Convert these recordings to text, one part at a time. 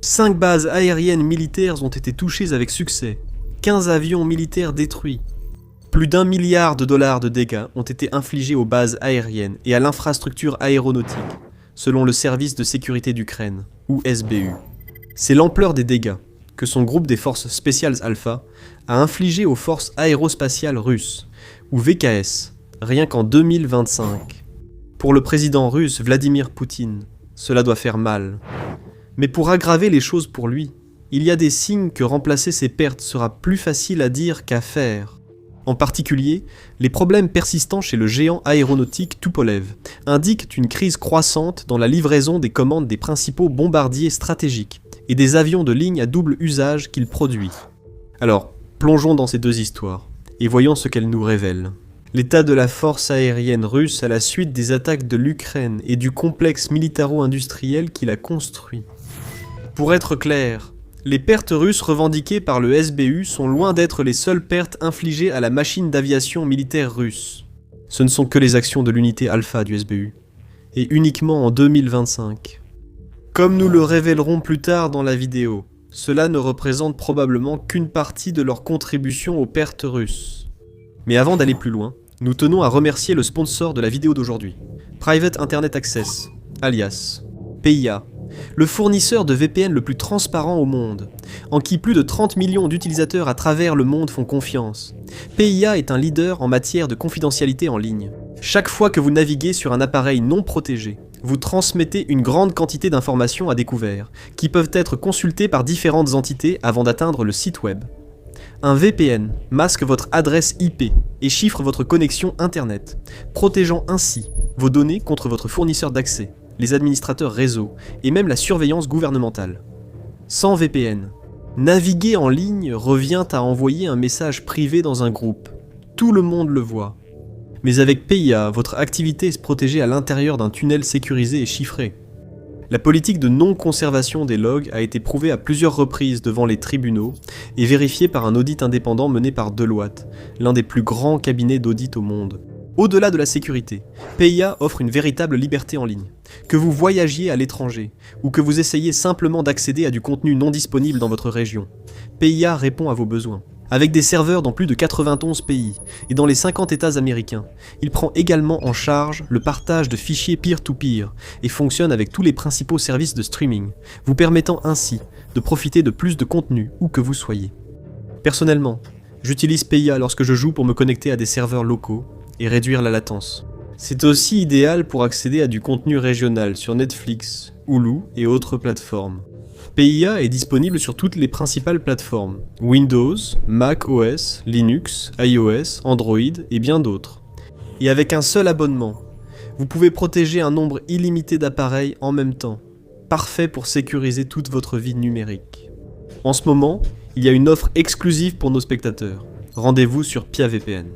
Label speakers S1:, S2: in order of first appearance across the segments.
S1: 5 bases aériennes militaires ont été touchées avec succès. 15 avions militaires détruits. Plus d'1 milliard de dollars de dégâts ont été infligés aux bases aériennes et à l'infrastructure aéronautique, selon le service de sécurité d'Ukraine, ou SBU. C'est l'ampleur des dégâts que son groupe des forces spéciales Alpha a infligé aux forces aérospatiales russes, ou VKS, rien qu'en 2025. Pour le président russe Vladimir Poutine, cela doit faire mal. Mais pour aggraver les choses pour lui, il y a des signes que remplacer ces pertes sera plus facile à dire qu'à faire. En particulier, les problèmes persistants chez le géant aéronautique Tupolev indiquent une crise croissante dans la livraison des commandes des principaux bombardiers stratégiques et des avions de ligne à double usage qu'il produit. Alors, plongeons dans ces deux histoires, et voyons ce qu'elles nous révèlent. L'état de la force aérienne russe à la suite des attaques de l'Ukraine et du complexe militaro-industriel qu'il a construit. Pour être clair, les pertes russes revendiquées par le SBU sont loin d'être les seules pertes infligées à la machine d'aviation militaire russe. Ce ne sont que les actions de l'unité Alpha du SBU, et uniquement en 2025. Comme nous le révélerons plus tard dans la vidéo, cela ne représente probablement qu'une partie de leur contribution aux pertes russes. Mais avant d'aller plus loin, nous tenons à remercier le sponsor de la vidéo d'aujourd'hui, Private Internet Access, alias PIA, le fournisseur de VPN le plus transparent au monde, en qui plus de 30 millions d'utilisateurs à travers le monde font confiance. PIA est un leader en matière de confidentialité en ligne. Chaque fois que vous naviguez sur un appareil non protégé, vous transmettez une grande quantité d'informations à découvert, qui peuvent être consultées par différentes entités avant d'atteindre le site web. Un VPN masque votre adresse IP et chiffre votre connexion Internet, protégeant ainsi vos données contre votre fournisseur d'accès, les administrateurs réseau et même la surveillance gouvernementale. Sans VPN, naviguer en ligne revient à envoyer un message privé dans un groupe. Tout le monde le voit. Mais avec PIA, votre activité est protégée à l'intérieur d'un tunnel sécurisé et chiffré. La politique de non-conservation des logs a été prouvée à plusieurs reprises devant les tribunaux et vérifiée par un audit indépendant mené par Deloitte, l'un des plus grands cabinets d'audit au monde. Au-delà de la sécurité, PIA offre une véritable liberté en ligne. Que vous voyagiez à l'étranger, ou que vous essayiez simplement d'accéder à du contenu non disponible dans votre région, PIA répond à vos besoins. Avec des serveurs dans plus de 91 pays, et dans les 50 États américains, il prend également en charge le partage de fichiers peer-to-peer, et fonctionne avec tous les principaux services de streaming, vous permettant ainsi de profiter de plus de contenu où que vous soyez. Personnellement, j'utilise PIA lorsque je joue pour me connecter à des serveurs locaux, et réduire la latence. C'est aussi idéal pour accéder à du contenu régional sur Netflix, Hulu et autres plateformes. PIA est disponible sur toutes les principales plateformes, Windows, Mac OS, Linux, iOS, Android et bien d'autres. Et avec un seul abonnement, vous pouvez protéger un nombre illimité d'appareils en même temps, parfait pour sécuriser toute votre vie numérique. En ce moment, il y a une offre exclusive pour nos spectateurs. Rendez-vous sur PiaVPN.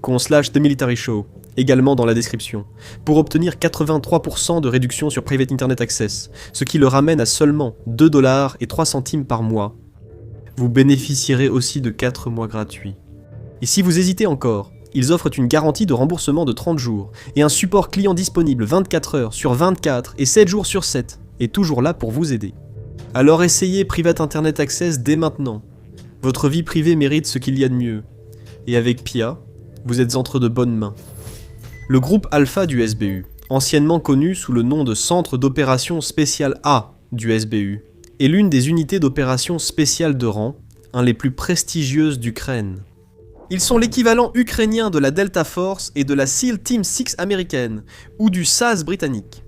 S1: /The Military Show, également dans la description, pour obtenir 83% de réduction sur Private Internet Access, ce qui le ramène à seulement 2,03 $ par mois. Vous bénéficierez aussi de 4 mois gratuits. Et si vous hésitez encore, ils offrent une garantie de remboursement de 30 jours, et un support client disponible 24 heures sur 24 et 7 jours sur 7, est toujours là pour vous aider. Alors essayez Private Internet Access dès maintenant. Votre vie privée mérite ce qu'il y a de mieux. Et avec PIA, vous êtes entre de bonnes mains. Le groupe Alpha du SBU, anciennement connu sous le nom de Centre d'opération spécial A du SBU, est l'une des unités d'opération spéciale de rang, un des plus prestigieuses d'Ukraine. Ils sont l'équivalent ukrainien de la Delta Force et de la SEAL Team 6 américaine, ou du SAS britannique.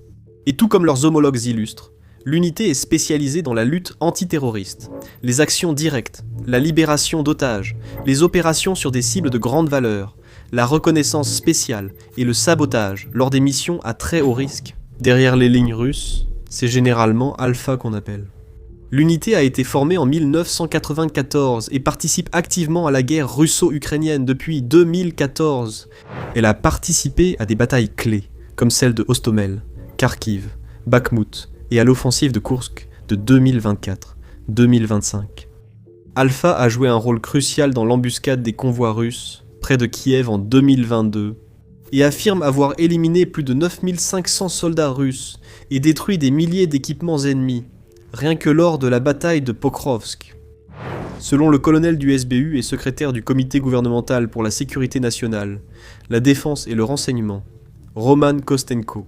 S1: Et tout comme leurs homologues illustres, l'unité est spécialisée dans la lutte antiterroriste, les actions directes, la libération d'otages, les opérations sur des cibles de grande valeur, la reconnaissance spéciale et le sabotage lors des missions à très haut risque. Derrière les lignes russes, c'est généralement Alpha qu'on appelle. L'unité a été formée en 1994 et participe activement à la guerre russo-ukrainienne depuis 2014. Elle a participé à des batailles clés, comme celle de Hostomel, Kharkiv, Bakhmut et à l'offensive de Kursk de 2024-2025. Alpha a joué un rôle crucial dans l'embuscade des convois russes près de Kiev en 2022 et affirme avoir éliminé plus de 9500 soldats russes et détruit des milliers d'équipements ennemis, rien que lors de la bataille de Pokrovsk. Selon le colonel du SBU et secrétaire du comité gouvernemental pour la sécurité nationale, la défense et le renseignement, Roman Kostenko,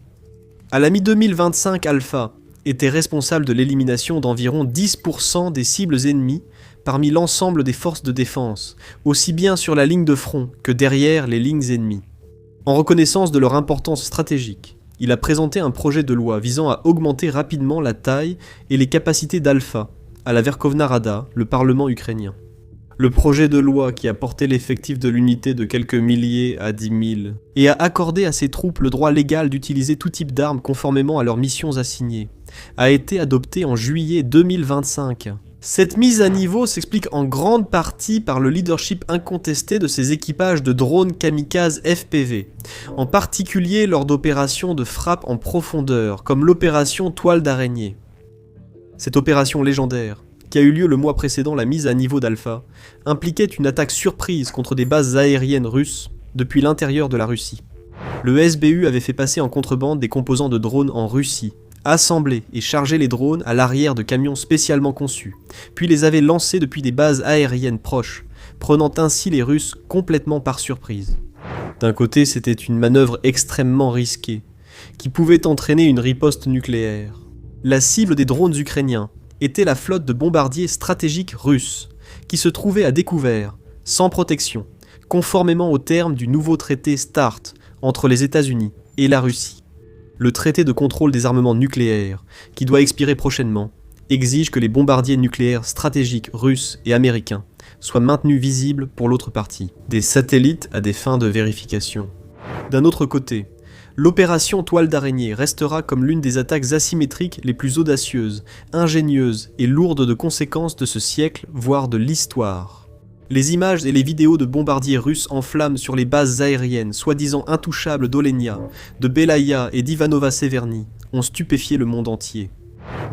S1: à la mi-2025, Alpha était responsable de l'élimination d'environ 10% des cibles ennemies parmi l'ensemble des forces de défense, aussi bien sur la ligne de front que derrière les lignes ennemies. En reconnaissance de leur importance stratégique, il a présenté un projet de loi visant à augmenter rapidement la taille et les capacités d'Alpha à la Verkhovna Rada, le parlement ukrainien. Le projet de loi qui a porté l'effectif de l'unité de quelques milliers à 10 000 et a accordé à ses troupes le droit légal d'utiliser tout type d'armes conformément à leurs missions assignées, a été adopté en juillet 2025. Cette mise à niveau s'explique en grande partie par le leadership incontesté de ces équipages de drones kamikazes FPV, en particulier lors d'opérations de frappe en profondeur, comme l'opération Toile d'araignée. Cette opération légendaire, qui a eu lieu le mois précédant la mise à niveau d'Alpha, impliquait une attaque surprise contre des bases aériennes russes depuis l'intérieur de la Russie. Le SBU avait fait passer en contrebande des composants de drones en Russie, assemblé et chargé les drones à l'arrière de camions spécialement conçus, puis les avait lancés depuis des bases aériennes proches, prenant ainsi les Russes complètement par surprise. D'un côté, c'était une manœuvre extrêmement risquée, qui pouvait entraîner une riposte nucléaire. La cible des drones ukrainiens était la flotte de bombardiers stratégiques russes, qui se trouvait à découvert, sans protection, conformément aux termes du nouveau traité START entre les États-Unis et la Russie. Le traité de contrôle des armements nucléaires, qui doit expirer prochainement, exige que les bombardiers nucléaires stratégiques russes et américains soient maintenus visibles pour l'autre partie, des satellites à des fins de vérification. D'un autre côté, l'opération Toile d'araignée restera comme l'une des attaques asymétriques les plus audacieuses, ingénieuses et lourdes de conséquences de ce siècle, voire de l'histoire. Les images et les vidéos de bombardiers russes en flammes sur les bases aériennes soi-disant intouchables d'Olenia, de Belaya et d'Ivanova-Severny ont stupéfié le monde entier.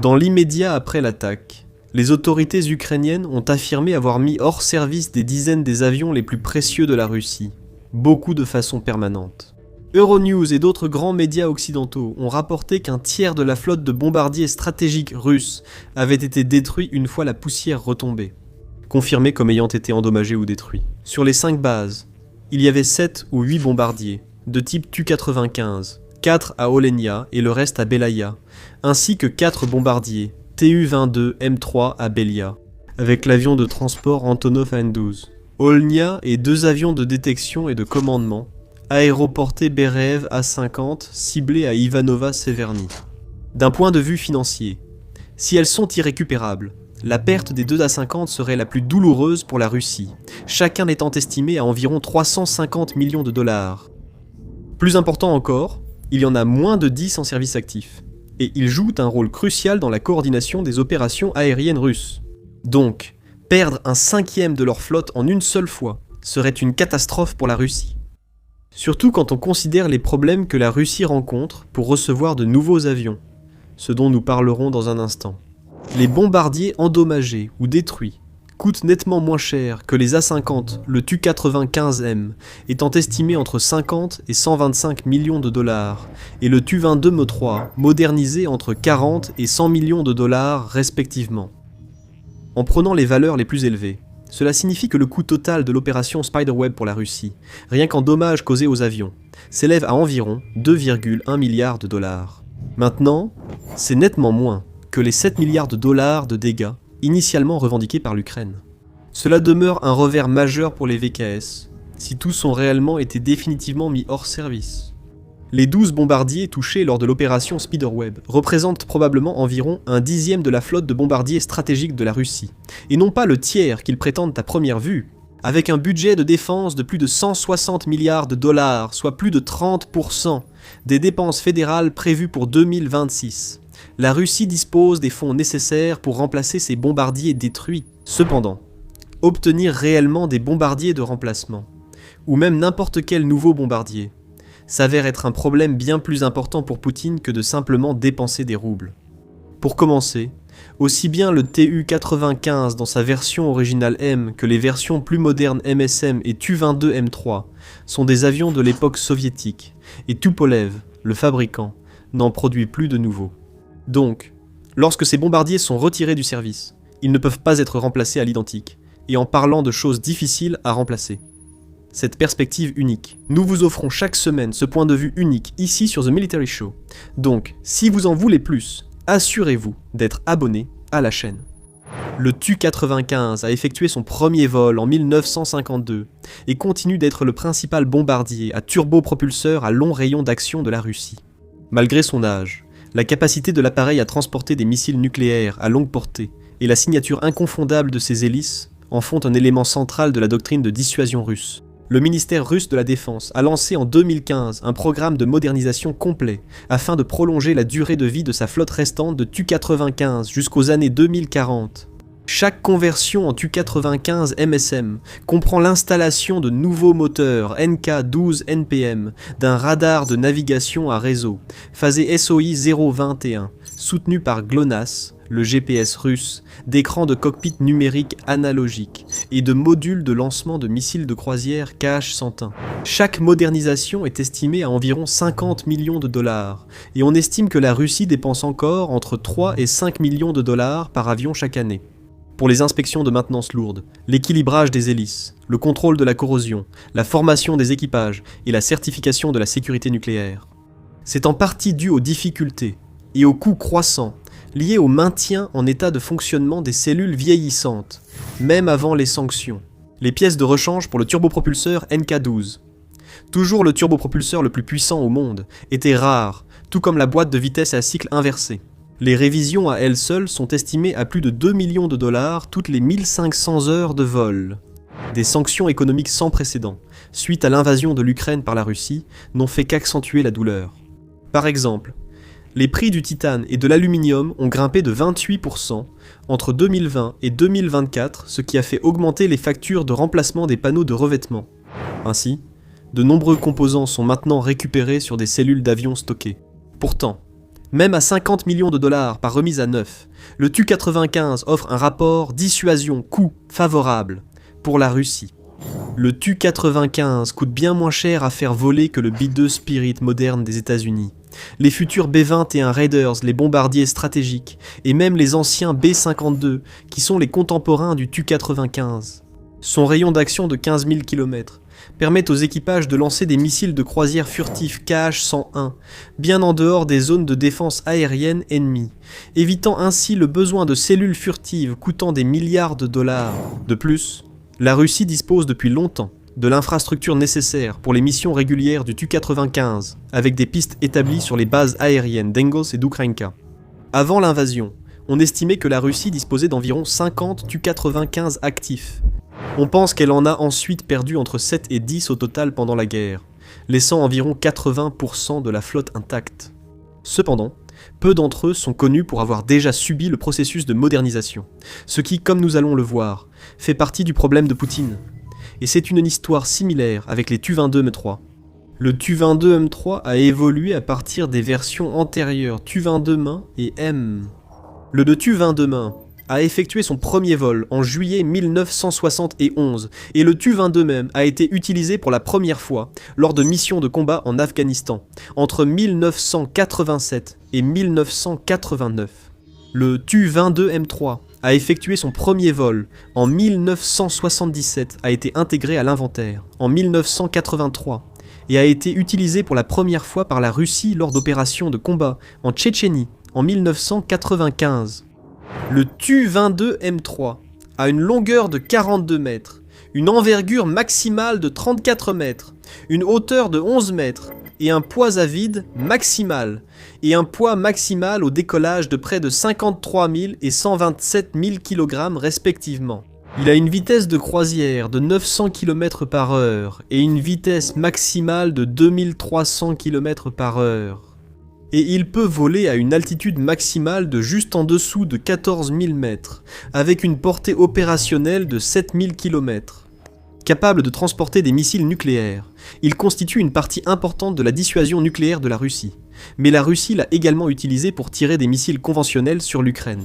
S1: Dans l'immédiat après l'attaque, les autorités ukrainiennes ont affirmé avoir mis hors service des dizaines des avions les plus précieux de la Russie, beaucoup de façon permanente. Euronews et d'autres grands médias occidentaux ont rapporté qu'un tiers de la flotte de bombardiers stratégiques russes avait été détruit une fois la poussière retombée, confirmé comme ayant été endommagé ou détruit. Sur les 5 bases, il y avait 7 ou 8 bombardiers, de type Tu-95, 4 à Olenia et le reste à Belaya, ainsi que 4 bombardiers, Tu-22 M3 à Belia, avec l'avion de transport Antonov An-12. Olnia et 2 avions de détection et de commandement, aéroportés Bereev A-50 ciblés à Ivanova-Severny. D'un point de vue financier, si elles sont irrécupérables, la perte des 2 A-50 serait la plus douloureuse pour la Russie, chacun étant estimé à environ 350 millions de dollars. Plus important encore, il y en a moins de 10 en service actif, et ils jouent un rôle crucial dans la coordination des opérations aériennes russes. Donc, perdre un 5e de leur flotte en une seule fois serait une catastrophe pour la Russie. Surtout quand on considère les problèmes que la Russie rencontre pour recevoir de nouveaux avions, ce dont nous parlerons dans un instant. Les bombardiers endommagés ou détruits coûtent nettement moins cher que les A-50, le Tu-95M, étant estimé entre 50 et 125 millions de dollars, et le Tu-22 Me-3, modernisé entre 40 et 100 millions de dollars respectivement. En prenant les valeurs les plus élevées, cela signifie que le coût total de l'opération Spiderweb pour la Russie, rien qu'en dommages causés aux avions, s'élève à environ 2,1 milliards de dollars. Maintenant, c'est nettement moins que les 7 milliards de dollars de dégâts initialement revendiqués par l'Ukraine. Cela demeure un revers majeur pour les VKS, si tous ont réellement été définitivement mis hors service. Les 12 bombardiers touchés lors de l'opération Spiderweb représentent probablement environ un 10e de la flotte de bombardiers stratégiques de la Russie, et non pas le tiers qu'ils prétendent à première vue. Avec un budget de défense de plus de 160 milliards de dollars, soit plus de 30% des dépenses fédérales prévues pour 2026, la Russie dispose des fonds nécessaires pour remplacer ces bombardiers détruits. Cependant, obtenir réellement des bombardiers de remplacement, ou même n'importe quel nouveau bombardier, s'avère être un problème bien plus important pour Poutine que de simplement dépenser des roubles. Pour commencer, aussi bien le Tu-95 dans sa version originale M que les versions plus modernes MSM et Tu-22 M3 sont des avions de l'époque soviétique, et Tupolev, le fabricant, n'en produit plus de nouveaux. Donc, Lorsque ces bombardiers sont retirés du service, ils ne peuvent pas être remplacés à l'identique, et en parlant de choses difficiles à remplacer. Cette perspective unique. Nous vous offrons chaque semaine ce point de vue unique ici sur The Military Show. Donc, si vous en voulez plus, assurez-vous d'être abonné à la chaîne. Le Tu-95 a effectué son premier vol en 1952 et continue d'être le principal bombardier à turbopropulseur à long rayon d'action de la Russie. Malgré son âge, la capacité de l'appareil à transporter des missiles nucléaires à longue portée et la signature inconfondable de ses hélices en font un élément central de la doctrine de dissuasion russe. Le ministère russe de la Défense a lancé en 2015 un programme de modernisation complet afin de prolonger la durée de vie de sa flotte restante de Tu-95 jusqu'aux années 2040. Chaque conversion en Tu-95 MSM comprend l'installation de nouveaux moteurs NK-12 NPM, d'un radar de navigation à réseau, phasé SOI 021, soutenu par GLONASS, le GPS russe, d'écrans de cockpit numérique analogique et de modules de lancement de missiles de croisière Kh-101. Chaque modernisation est estimée à environ 50 millions de dollars, et on estime que la Russie dépense encore entre 3 et 5 millions de dollars par avion chaque année. Pour les inspections de maintenance lourde, l'équilibrage des hélices, le contrôle de la corrosion, la formation des équipages et la certification de la sécurité nucléaire. C'est en partie dû aux difficultés et aux coûts croissants liés au maintien en état de fonctionnement des cellules vieillissantes, même avant les sanctions. Les pièces de rechange pour le turbopropulseur NK-12. Toujours le turbopropulseur le plus puissant au monde, étaient rares, tout comme la boîte de vitesse à cycle inversé. Les révisions à elles seules sont estimées à plus de 2 millions de dollars toutes les 1500 heures de vol. Des sanctions économiques sans précédent, suite à l'invasion de l'Ukraine par la Russie, n'ont fait qu'accentuer la douleur. Par exemple, les prix du titane et de l'aluminium ont grimpé de 28% entre 2020 et 2024, ce qui a fait augmenter les factures de remplacement des panneaux de revêtement. Ainsi, de nombreux composants sont maintenant récupérés sur des cellules d'avions stockées. Pourtant, même à 50 millions de dollars par remise à neuf, le Tu-95 offre un rapport dissuasion-coût favorable pour la Russie. Le Tu-95 coûte bien moins cher à faire voler que le B-2 Spirit moderne des États-Unis. Les futurs B-21 Raiders, les bombardiers stratégiques, et même les anciens B-52, qui sont les contemporains du Tu-95. Son rayon d'action de 15 000 km permet aux équipages de lancer des missiles de croisière furtifs Kh-101, bien en dehors des zones de défense aérienne ennemies, évitant ainsi le besoin de cellules furtives coûtant des milliards de dollars. De plus, la Russie dispose depuis longtemps de l'infrastructure nécessaire pour les missions régulières du Tu-95, avec des pistes établies sur les bases aériennes d'Engels et d'Ukraïnka. Avant l'invasion, on estimait que la Russie disposait d'environ 50 Tu-95 actifs. On pense qu'elle en a ensuite perdu entre 7 et 10 au total pendant la guerre, laissant environ 80% de la flotte intacte. Cependant, peu d'entre eux sont connus pour avoir déjà subi le processus de modernisation, ce qui, comme nous allons le voir, fait partie du problème de Poutine. Et c'est une histoire similaire avec les Tu-22 M3. Le Tu-22 M3 a évolué à partir des versions antérieures Tu-22 main et M. Le de Tu-22 main a effectué son premier vol en juillet 1971 et le Tu-22 même a été utilisé pour la première fois lors de missions de combat en Afghanistan entre 1987 et 1989. Le Tu-22 M3 a effectué son premier vol en 1977, a été intégré à l'inventaire en 1983 et a été utilisé pour la première fois par la Russie lors d'opérations de combat en Tchétchénie en 1995. Le Tu-22 M3 a une longueur de 42 mètres, une envergure maximale de 34 mètres, une hauteur de 11 mètres et un poids à vide maximal, et un poids maximal au décollage de près de 53 000 et 127 000 kg respectivement. Il a une vitesse de croisière de 900 km/h et une vitesse maximale de 2300 km/h. Et il peut voler à une altitude maximale de juste en dessous de 14 000 mètres, avec une portée opérationnelle de 7 000 km. Capable de transporter des missiles nucléaires, il constitue une partie importante de la dissuasion nucléaire de la Russie. Mais la Russie l'a également utilisé pour tirer des missiles conventionnels sur l'Ukraine.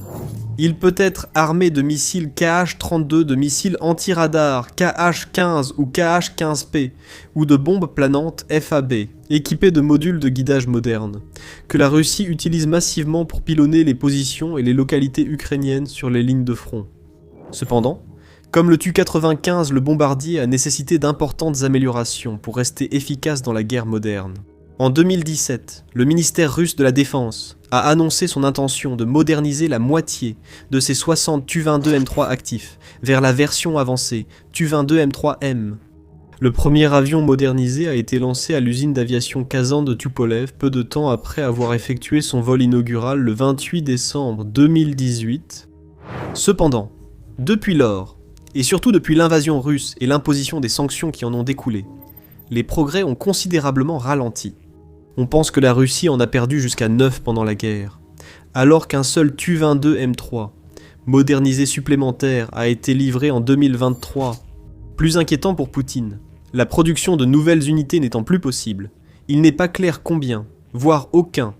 S1: Il peut être armé de missiles Kh-32, de missiles anti-radar Kh-15 ou Kh-15P, ou de bombes planantes FAB, équipées de modules de guidage modernes, que la Russie utilise massivement pour pilonner les positions et les localités ukrainiennes sur les lignes de front. Cependant, comme le Tu-95, le bombardier a nécessité d'importantes améliorations pour rester efficace dans la guerre moderne. En 2017, le ministère russe de la Défense a annoncé son intention de moderniser la moitié de ses 60 Tu-22M3 actifs vers la version avancée Tu-22M3M. Le premier avion modernisé a été lancé à l'usine d'aviation Kazan de Tupolev peu de temps après avoir effectué son vol inaugural le 28 décembre 2018. Cependant, depuis lors, et surtout depuis l'invasion russe et l'imposition des sanctions qui en ont découlé, les progrès ont considérablement ralenti. On pense que la Russie en a perdu jusqu'à 9 pendant la guerre, alors qu'un seul Tu-22M3, modernisé supplémentaire, a été livré en 2023. Plus inquiétant pour Poutine, la production de nouvelles unités n'étant plus possible, il n'est pas clair combien, voire aucun,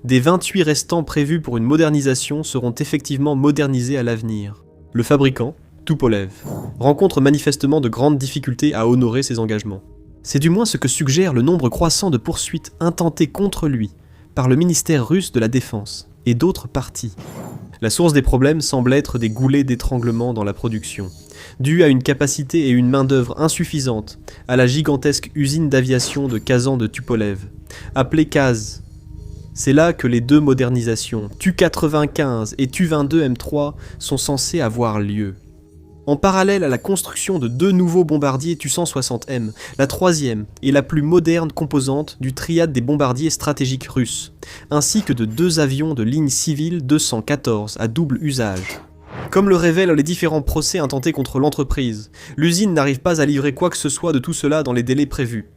S1: des 28 restants prévus pour une modernisation seront effectivement modernisés à l'avenir. Le fabricant, Tupolev, rencontre manifestement de grandes difficultés à honorer ses engagements. C'est du moins ce que suggère le nombre croissant de poursuites intentées contre lui par le ministère russe de la Défense et d'autres parties. La source des problèmes semble être des goulets d'étranglement dans la production, dus à une capacité et une main-d'œuvre insuffisantes à la gigantesque usine d'aviation de Kazan de Tupolev, appelée KAZ. C'est là que les deux modernisations, Tu-95 et Tu-22M3, sont censées avoir lieu. En parallèle à la construction de deux nouveaux bombardiers Tu-160M, la troisième et la plus moderne composante du triade des bombardiers stratégiques russes, ainsi que de deux avions de ligne civile 214 à double usage. Comme le révèlent les différents procès intentés contre l'entreprise, l'usine n'arrive pas à livrer quoi que ce soit de tout cela dans les délais prévus.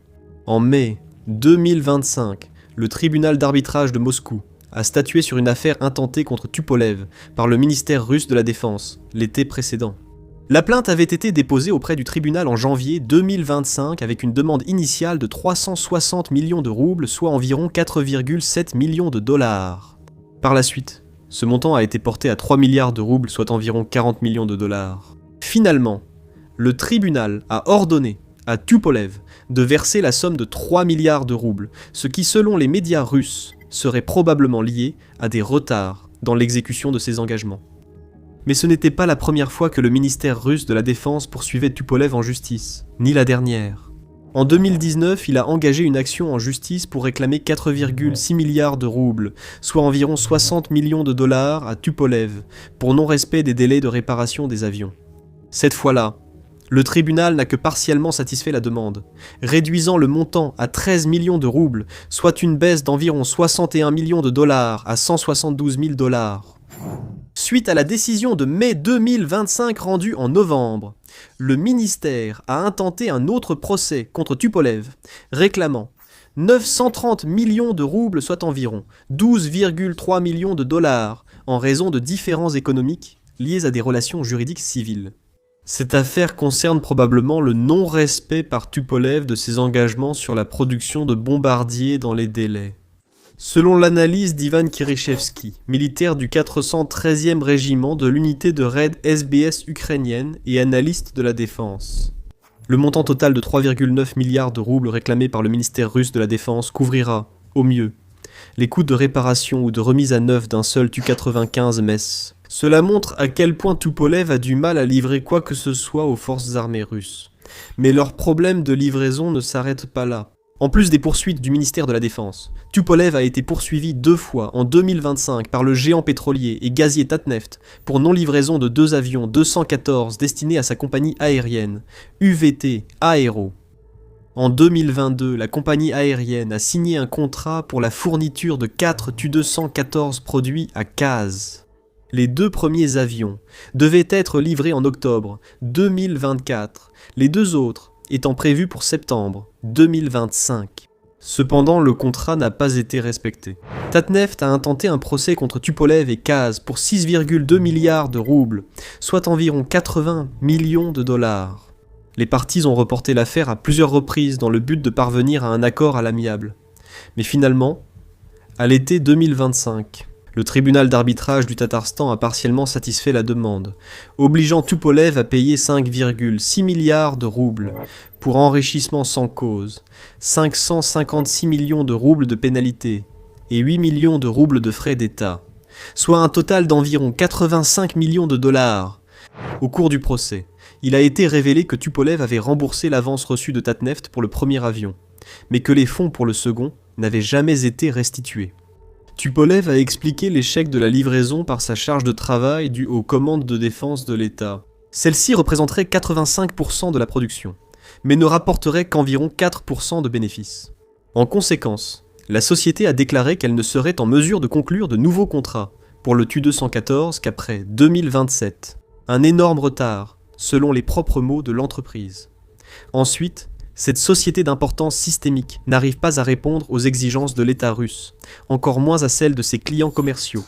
S1: En mai 2025, le tribunal d'arbitrage de Moscou a statué sur une affaire intentée contre Tupolev par le ministère russe de la Défense l'été précédent. La plainte avait été déposée auprès du tribunal en janvier 2025 avec une demande initiale de 360 millions de roubles, soit environ 4,7 millions de dollars. Par la suite, ce montant a été porté à 3 milliards de roubles, soit environ 40 millions de dollars. Finalement, le tribunal a ordonné à Tupolev de verser la somme de 3 milliards de roubles, ce qui, selon les médias russes, serait probablement lié à des retards dans l'exécution de ses engagements. Mais ce n'était pas la première fois que le ministère russe de la Défense poursuivait Tupolev en justice, ni la dernière. En 2019, il a engagé une action en justice pour réclamer 4,6 milliards de roubles, soit environ 60 millions de dollars à Tupolev, pour non-respect des délais de réparation des avions. Cette fois-là, le tribunal n'a que partiellement satisfait la demande, réduisant le montant à 13 millions de roubles, soit une baisse d'environ 61 millions de dollars à 172 000 dollars. Suite à la décision de mai 2025 rendue en novembre, le ministère a intenté un autre procès contre Tupolev, réclamant 930 millions de roubles, soit environ 12,3 millions de dollars, en raison de différends économiques liés à des relations juridiques civiles. Cette affaire concerne probablement le non-respect par Tupolev de ses engagements sur la production de bombardiers dans les délais. Selon l'analyse d'Ivan Kirishevski, militaire du 413e régiment de l'unité de raid SBS ukrainienne et analyste de la défense, le montant total de 3,9 milliards de roubles réclamé par le ministère russe de la Défense couvrira, au mieux, les coûts de réparation ou de remise à neuf d'un seul Tu-95 MES. Cela montre à quel point Tupolev a du mal à livrer quoi que ce soit aux forces armées russes. Mais leur problème de livraison ne s'arrête pas là. En plus des poursuites du ministère de la Défense, Tupolev a été poursuivi 2 fois en 2025 par le géant pétrolier et gazier Tatneft pour non-livraison de 2 avions 214 destinés à sa compagnie aérienne, UVT Aero. En 2022, la compagnie aérienne a signé un contrat pour la fourniture de 4 Tu-214 produits à KAZ. Les 2 premiers avions devaient être livrés en octobre 2024, les 2 autres étant prévus pour septembre 2025. Cependant, le contrat n'a pas été respecté. Tatneft a intenté un procès contre Tupolev et KAZ pour 6,2 milliards de roubles, soit environ 80 millions de dollars. Les parties ont reporté l'affaire à plusieurs reprises dans le but de parvenir à un accord à l'amiable. Mais finalement, à l'été 2025, le tribunal d'arbitrage du Tatarstan a partiellement satisfait la demande, obligeant Tupolev à payer 5,6 milliards de roubles pour enrichissement sans cause, 556 millions de roubles de pénalité et 8 millions de roubles de frais d'État, soit un total d'environ 85 millions de dollars. Au cours du procès, il a été révélé que Tupolev avait remboursé l'avance reçue de Tatneft pour le premier avion, mais que les fonds pour le second n'avaient jamais été restitués. Tupolev a expliqué l'échec de la livraison par sa charge de travail due aux commandes de défense de l'État. Celle-ci représenterait 85% de la production, mais ne rapporterait qu'environ 4% de bénéfices. En conséquence, la société a déclaré qu'elle ne serait en mesure de conclure de nouveaux contrats pour le Tu-214 qu'après 2027. Un énorme retard, selon les propres mots de l'entreprise. Ensuite, cette société d'importance systémique n'arrive pas à répondre aux exigences de l'État russe, encore moins à celles de ses clients commerciaux.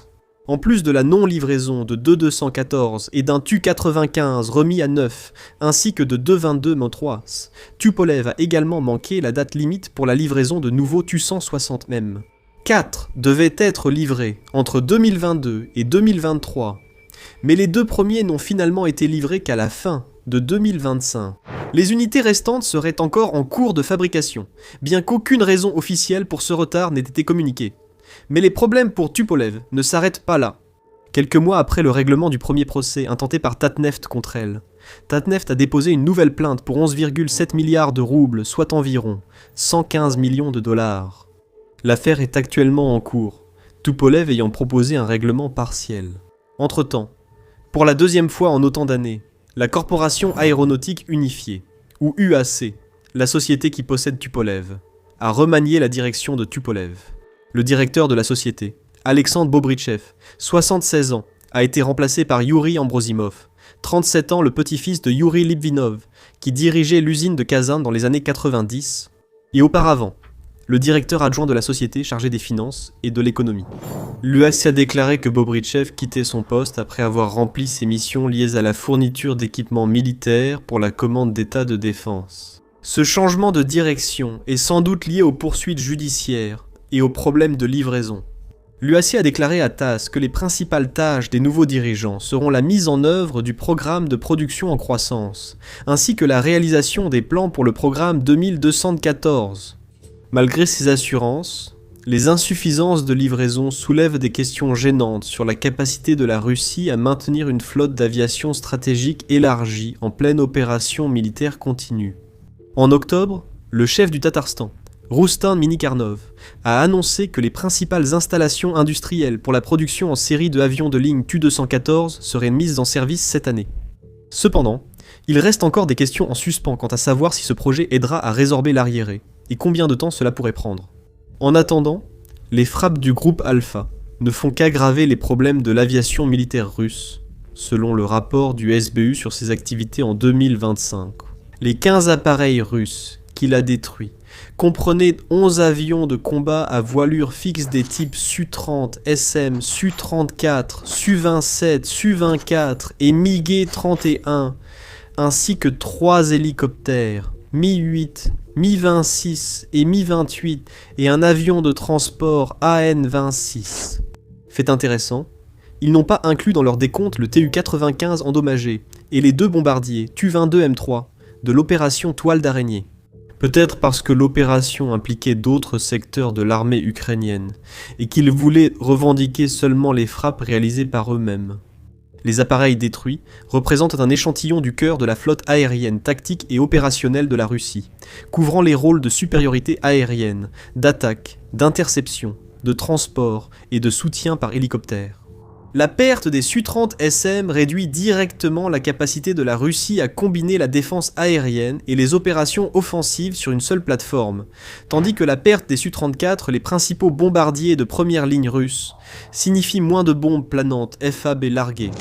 S1: En plus de la non-livraison de deux-214 et d'un Tu-95 remis à neuf, ainsi que de 2-22 Motroas, Tupolev a également manqué la date limite pour la livraison de nouveaux Tu-160M. 4 devaient être livrés entre 2022 et 2023, mais les deux premiers n'ont finalement été livrés qu'à la fin de 2025. Les unités restantes seraient encore en cours de fabrication, bien qu'aucune raison officielle pour ce retard n'ait été communiquée. Mais les problèmes pour Tupolev ne s'arrêtent pas là. Quelques mois après le règlement du premier procès intenté par Tatneft contre elle, Tatneft a déposé une nouvelle plainte pour 11,7 milliards de roubles, soit environ 115 millions de dollars. L'affaire est actuellement en cours, Tupolev ayant proposé un règlement partiel. Entre-temps, pour la deuxième fois en autant d'années, la Corporation Aéronautique Unifiée, ou UAC, la société qui possède Tupolev, a remanié la direction de Tupolev. Le directeur de la société, Alexandre Bobrichev, 76 ans, a été remplacé par Yuri Ambrosimov, 37 ans le petit-fils de Yuri Litvinov, qui dirigeait l'usine de Kazan dans les années 90, et auparavant, le directeur adjoint de la société chargé des finances et de l'économie. L'UAC a déclaré que Bobrichev quittait son poste après avoir rempli ses missions liées à la fourniture d'équipements militaires pour la commande d'État de défense. Ce changement de direction est sans doute lié aux poursuites judiciaires et aux problèmes de livraison. L'UAC a déclaré à TASS que les principales tâches des nouveaux dirigeants seront la mise en œuvre du programme de production en croissance, ainsi que la réalisation des plans pour le programme 2214. Malgré ces assurances, les insuffisances de livraison soulèvent des questions gênantes sur la capacité de la Russie à maintenir une flotte d'aviation stratégique élargie en pleine opération militaire continue. En octobre, le chef du Tatarstan, Roustin Minikarnov, a annoncé que les principales installations industrielles pour la production en série de avions de ligne Tu-214 seraient mises en service cette année. Cependant, il reste encore des questions en suspens quant à savoir si ce projet aidera à résorber l'arriéré, et combien de temps cela pourrait prendre. En attendant, les frappes du groupe Alpha ne font qu'aggraver les problèmes de l'aviation militaire russe, selon le rapport du SBU sur ses activités en 2025. Les 15 appareils russes qu'il a détruits comprenaient 11 avions de combat à voilure fixe des types Su-30, SM, Su-34, Su-27, Su-24 et MiG-31, ainsi que 3 hélicoptères, Mi-8, Mi-26 et Mi-28 et un avion de transport AN-26. Fait intéressant, ils n'ont pas inclus dans leur décompte le Tu-95 endommagé et les 2 bombardiers Tu-22M3 de l'opération Toile d'araignée. Peut-être parce que l'opération impliquait d'autres secteurs de l'armée ukrainienne et qu'ils voulaient revendiquer seulement les frappes réalisées par eux-mêmes. Les appareils détruits représentent un échantillon du cœur de la flotte aérienne tactique et opérationnelle de la Russie, couvrant les rôles de supériorité aérienne, d'attaque, d'interception, de transport et de soutien par hélicoptère. La perte des Su-30 SM réduit directement la capacité de la Russie à combiner la défense aérienne et les opérations offensives sur une seule plateforme, tandis que la perte des Su-34, les principaux bombardiers de première ligne russes, signifie moins de bombes planantes FAB larguées.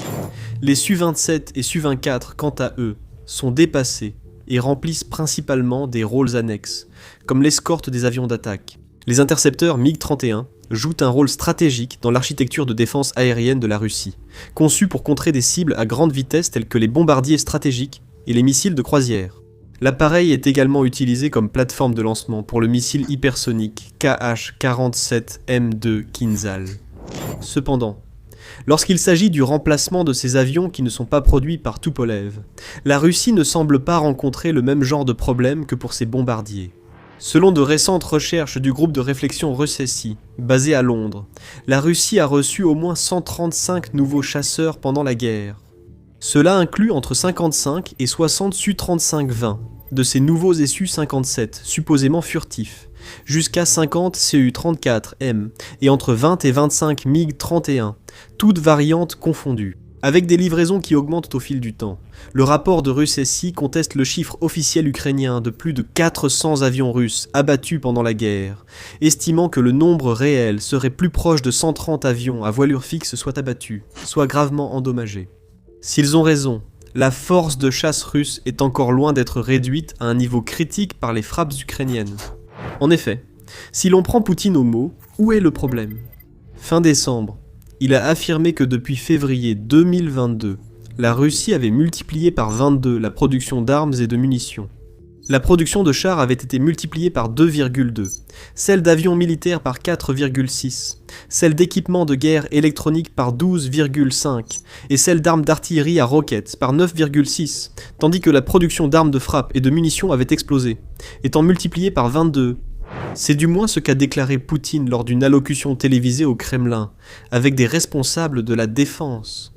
S1: Les Su-27 et Su-24, quant à eux, sont dépassés et remplissent principalement des rôles annexes, comme l'escorte des avions d'attaque. Les intercepteurs MiG-31 jouent un rôle stratégique dans l'architecture de défense aérienne de la Russie, conçue pour contrer des cibles à grande vitesse telles que les bombardiers stratégiques et les missiles de croisière. L'appareil est également utilisé comme plateforme de lancement pour le missile hypersonique Kh-47M2 Kinzhal. Cependant, lorsqu'il s'agit du remplacement de ces avions qui ne sont pas produits par Tupolev, la Russie ne semble pas rencontrer le même genre de problème que pour ses bombardiers. Selon de récentes recherches du groupe de réflexion Ressesi, basé à Londres, la Russie a reçu au moins 135 nouveaux chasseurs pendant la guerre. Cela inclut entre 55 et 60 Su-35-20 de ces nouveaux Su-57 supposément furtifs, jusqu'à 50 Cu-34M et entre 20 et 25 MiG-31, toutes variantes confondues, avec des livraisons qui augmentent au fil du temps. Le rapport de Ressesi conteste le chiffre officiel ukrainien de plus de 400 avions russes abattus pendant la guerre, estimant que le nombre réel serait plus proche de 130 avions à voilure fixe soit abattus, soit gravement endommagés. S'ils ont raison, la force de chasse russe est encore loin d'être réduite à un niveau critique par les frappes ukrainiennes. En effet, si l'on prend Poutine au mot, où est le problème ? Fin décembre, il a affirmé que depuis février 2022, la Russie avait multiplié par 22 la production d'armes et de munitions. La production de chars avait été multipliée par 2,2, celle d'avions militaires par 4,6, celle d'équipements de guerre électronique par 12,5 et celle d'armes d'artillerie à roquettes par 9,6, tandis que la production d'armes de frappe et de munitions avait explosé, étant multipliée par 22. C'est du moins ce qu'a déclaré Poutine lors d'une allocution télévisée au Kremlin, avec des responsables de la défense.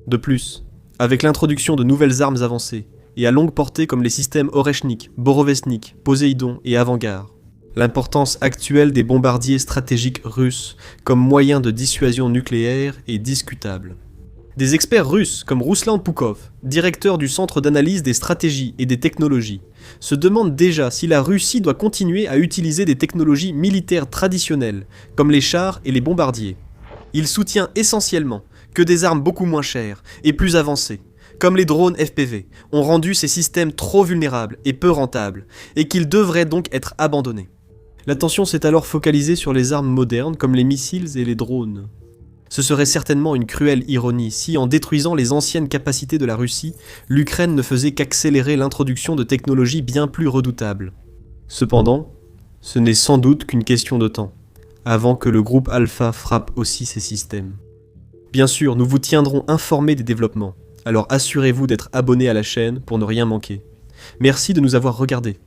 S1: De plus, avec l'introduction de nouvelles armes avancées, et à longue portée comme les systèmes Oreshnik, Borovesnik, Poséidon et Avangard, l'importance actuelle des bombardiers stratégiques russes comme moyen de dissuasion nucléaire est discutable. Des experts russes comme Ruslan Pukov, directeur du Centre d'analyse des stratégies et des technologies, se demandent déjà si la Russie doit continuer à utiliser des technologies militaires traditionnelles, comme les chars et les bombardiers. Il soutient essentiellement que des armes beaucoup moins chères et plus avancées, comme les drones FPV, ont rendu ces systèmes trop vulnérables et peu rentables, et qu'ils devraient donc être abandonnés. L'attention s'est alors focalisée sur les armes modernes comme les missiles et les drones. Ce serait certainement une cruelle ironie si, en détruisant les anciennes capacités de la Russie, l'Ukraine ne faisait qu'accélérer l'introduction de technologies bien plus redoutables. Cependant, ce n'est sans doute qu'une question de temps, avant que le groupe Alpha frappe aussi ces systèmes. Bien sûr, nous vous tiendrons informés des développements, alors assurez-vous d'être abonné à la chaîne pour ne rien manquer. Merci de nous avoir regardés.